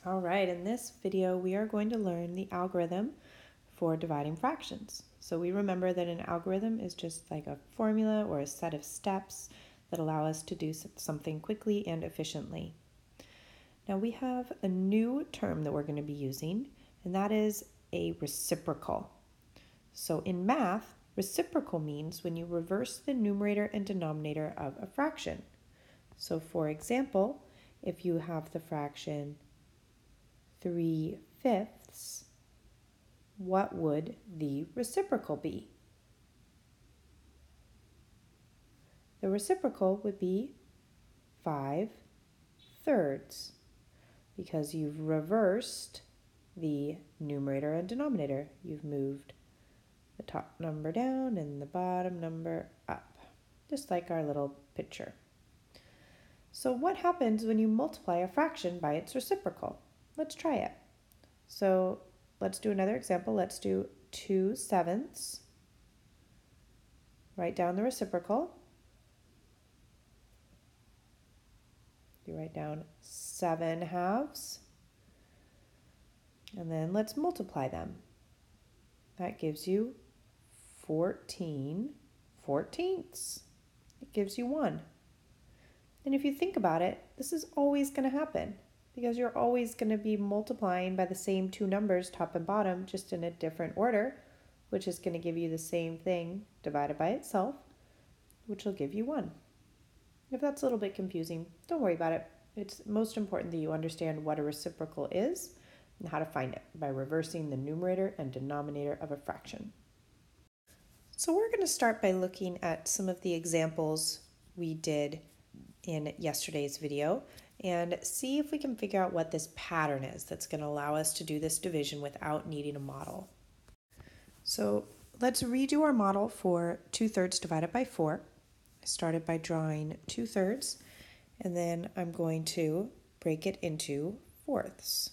All right, in this video we are going to learn the algorithm for dividing fractions. So we remember that an algorithm is just like a formula or a set of steps that allow us to do something quickly and efficiently. Now we have a new term that we're going to be using, and that is a reciprocal. So in math, reciprocal means when you reverse the numerator and denominator of a fraction. So for example, if you have the fraction 3/5, what would the reciprocal be? The reciprocal would be 5/3 because you've reversed the numerator and denominator. You've moved the top number down and the bottom number up, just like our little picture. So what happens when you multiply a fraction by its reciprocal? Let's try it. So let's do another example. Let's do 2/7. Write down the reciprocal. You write down 7/2. And then let's multiply them. That gives you 14/14. It gives you 1. And if you think about it, this is always going to happen because you're always going to be multiplying by the same two numbers, top and bottom, just in a different order, which is going to give you the same thing divided by itself, which will give you 1. If that's a little bit confusing, don't worry about it. It's most important that you understand what a reciprocal is and how to find it by reversing the numerator and denominator of a fraction. So we're going to start by looking at some of the examples we did in yesterday's video and see if we can figure out what this pattern is that's going to allow us to do this division without needing a model. So let's redo our model for 2/3 divided by 4. I started by drawing 2/3, and then I'm going to break it into fourths.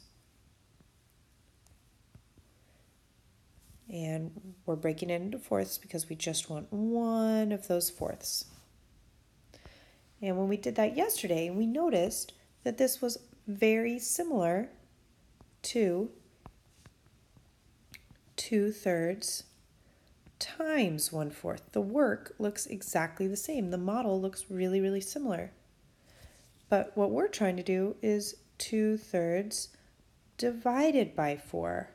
And we're breaking it into fourths because we just want one of those fourths. And when we did that yesterday, we noticed that this was very similar to 2/3 times 1/4. The work looks exactly the same. The model looks really, really similar. But what we're trying to do is 2/3 divided by 4.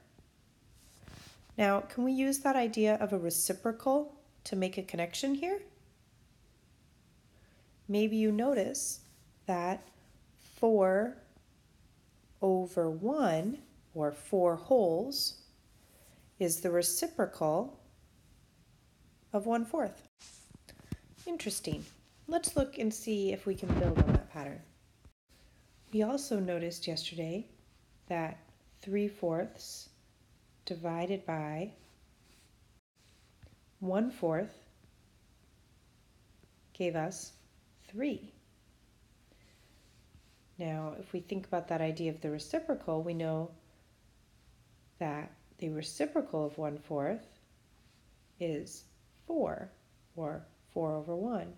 Now, can we use that idea of a reciprocal to make a connection here? Maybe you notice that 4/1, or 4 wholes, is the reciprocal of 1/4. Interesting. Let's look and see if we can build on that pattern. We also noticed yesterday that 3/4 divided by 1/4 gave us 3. Now, if we think about that idea of the reciprocal, we know that the reciprocal of 1/4 is 4, or 4/1.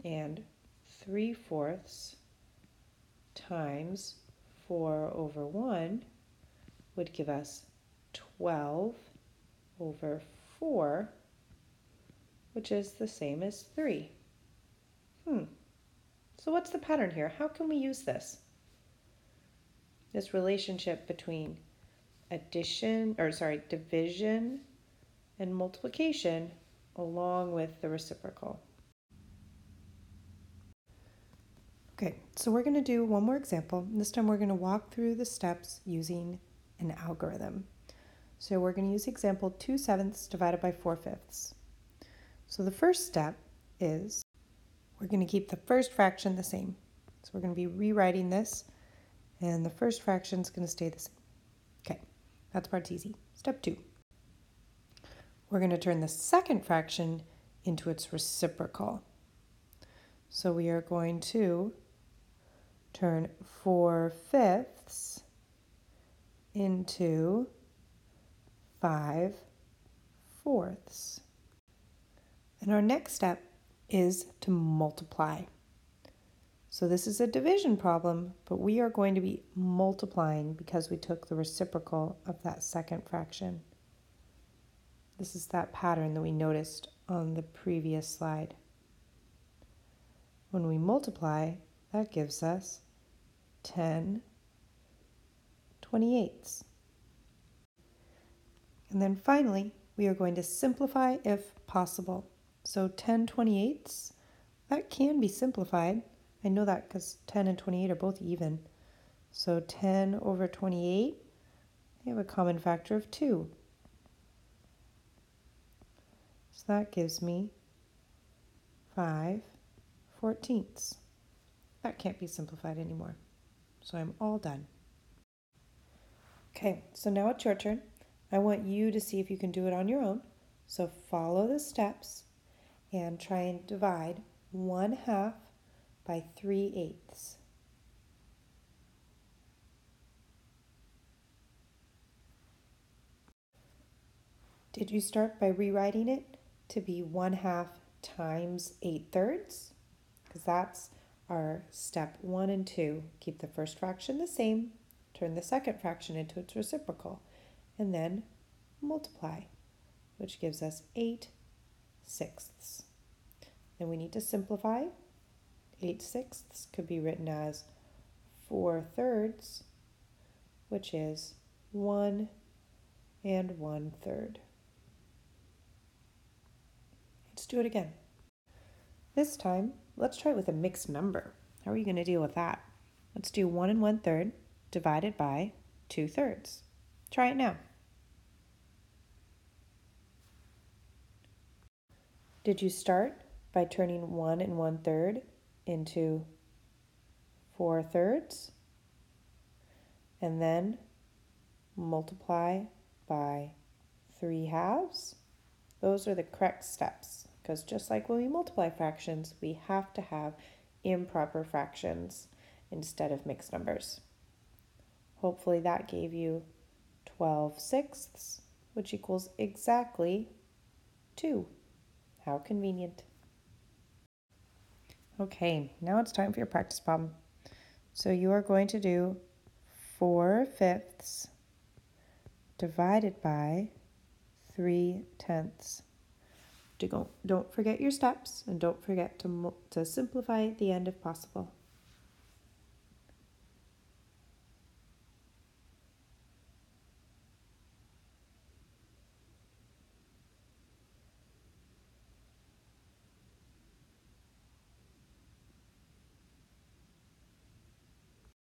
And 3/4 times 4/1 would give us 12/4, which is the same as 3. So what's the pattern here? How can we use this? This relationship between division and multiplication along with the reciprocal. Okay, so we're going to do one more example. This time we're going to walk through the steps using an algorithm. So we're going to use example 2/7 divided by 4/5. So the first step is we're going to keep the first fraction the same. So we're going to be rewriting this, and the first fraction is going to stay the same. Okay, that part's easy. Step 2. We're going to turn the second fraction into its reciprocal. So we are going to turn 4/5 into 5/4. And our next step is to multiply. So this is a division problem, but we are going to be multiplying because we took the reciprocal of that second fraction. This is that pattern that we noticed on the previous slide. When we multiply, that gives us 10/28. And then finally, we are going to simplify if possible. So 10/28, that can be simplified. I know that because 10 and 28 are both even. So 10 over 28, they have a common factor of 2. So that gives me 5/14. That can't be simplified anymore. So I'm all done. Okay, so now it's your turn. I want you to see if you can do it on your own. So follow the steps and try and divide 1/2 by 3/8. Did you start by rewriting it to be 1/2 times 8/3? Because that's our step 1 and 2. Keep the first fraction the same, turn the second fraction into its reciprocal, and then multiply, which gives us 8/6. Then we need to simplify. 8/6 could be written as 4/3, which is 1 1/3. Let's do it again. This time, let's try it with a mixed number. How are you going to deal with that? Let's do 1 1/3 divided by 2/3. Try it now. Did you start by turning 1 1/3 into 4/3 and then multiply by 3/2? Those are the correct steps, because just like when we multiply fractions, we have to have improper fractions instead of mixed numbers. Hopefully that gave you 12/6, which equals exactly 2. How convenient. Okay, now it's time for your practice problem. So you are going to do 4/5 divided by 3/10. Don't forget your steps, and don't forget to simplify at the end if possible.